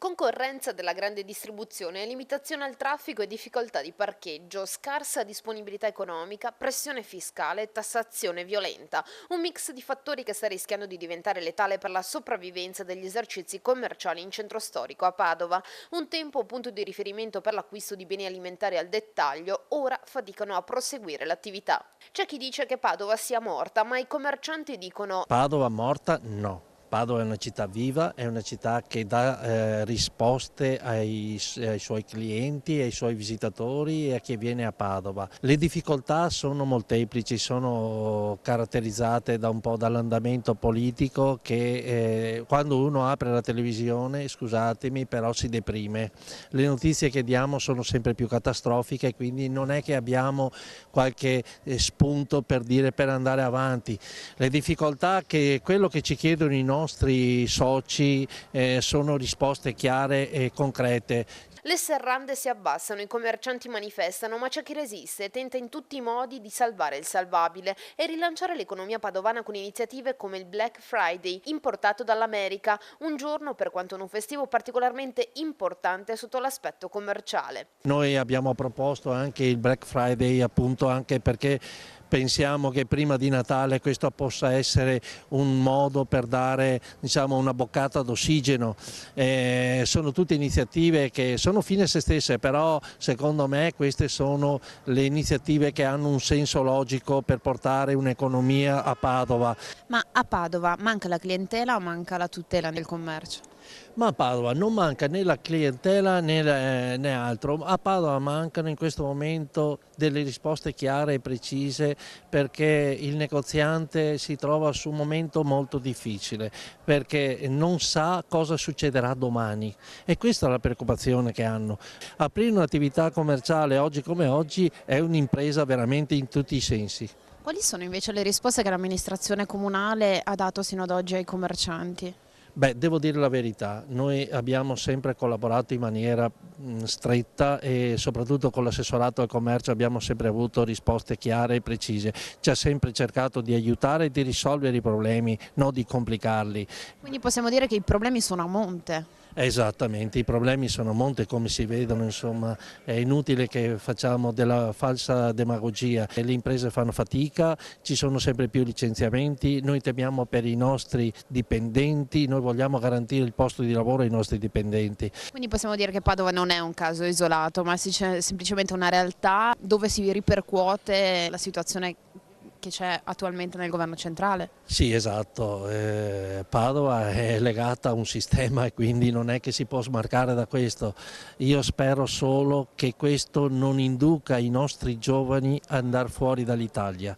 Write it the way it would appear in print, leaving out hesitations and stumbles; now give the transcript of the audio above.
Concorrenza della grande distribuzione, limitazione al traffico e difficoltà di parcheggio, scarsa disponibilità economica, pressione fiscale, tassazione violenta. Un mix di fattori che sta rischiando di diventare letale per la sopravvivenza degli esercizi commerciali in centro storico a Padova. Un tempo punto di riferimento per l'acquisto di beni alimentari al dettaglio, ora faticano a proseguire l'attività. C'è chi dice che Padova sia morta, ma i commercianti dicono: Padova morta? No. Padova è una città viva, è una città che dà risposte ai suoi clienti, ai suoi visitatori e a chi viene a Padova. Le difficoltà sono molteplici, sono caratterizzate da un po' dall'andamento politico che quando uno apre la televisione, scusatemi, però si deprime. Le notizie che diamo sono sempre più catastrofiche, quindi non è che abbiamo qualche spunto per andare avanti. Le difficoltà che quello che ci chiedono i nostri soci sono risposte chiare e concrete. le serrande si abbassano, i commercianti manifestano, ma c'è chi resiste e tenta in tutti i modi di salvare il salvabile e rilanciare l'economia padovana con iniziative come il Black Friday, importato dall'America, un giorno per quanto non festivo particolarmente importante sotto l'aspetto commerciale. Noi abbiamo proposto anche il Black Friday appunto anche perché pensiamo che prima di Natale questo possa essere un modo per dare, diciamo, una boccata d'ossigeno. Sono tutte iniziative che sono fine a se stesse, però secondo me queste sono le iniziative che hanno un senso logico per portare un'economia a Padova. Ma a Padova manca la clientela o manca la tutela del commercio? Ma a Padova non manca né la clientela né altro, a Padova mancano in questo momento delle risposte chiare e precise perché il negoziante si trova su un momento molto difficile, perché non sa cosa succederà domani e questa è la preoccupazione che hanno. Aprire un'attività commerciale oggi come oggi è un'impresa veramente in tutti i sensi. Quali sono invece le risposte che l'amministrazione comunale ha dato sino ad oggi ai commercianti? Beh, devo dire la verità, noi abbiamo sempre collaborato in maniera stretta e soprattutto con l'assessorato al commercio abbiamo sempre avuto risposte chiare e precise. Ci ha sempre cercato di aiutare e di risolvere i problemi, non di complicarli. Quindi possiamo dire che i problemi sono a monte. Esattamente, i problemi sono a monte come si vedono, insomma è inutile che facciamo della falsa demagogia, le imprese fanno fatica, ci sono sempre più licenziamenti, noi temiamo per i nostri dipendenti, noi vogliamo garantire il posto di lavoro ai nostri dipendenti. Quindi possiamo dire che Padova non è un caso isolato, ma è semplicemente una realtà dove si ripercuote la situazione che c'è attualmente nel governo centrale. Sì, esatto, Padova è legata a un sistema e quindi non è che si può smarcare da questo. Io spero solo che questo non induca i nostri giovani ad andare fuori dall'Italia.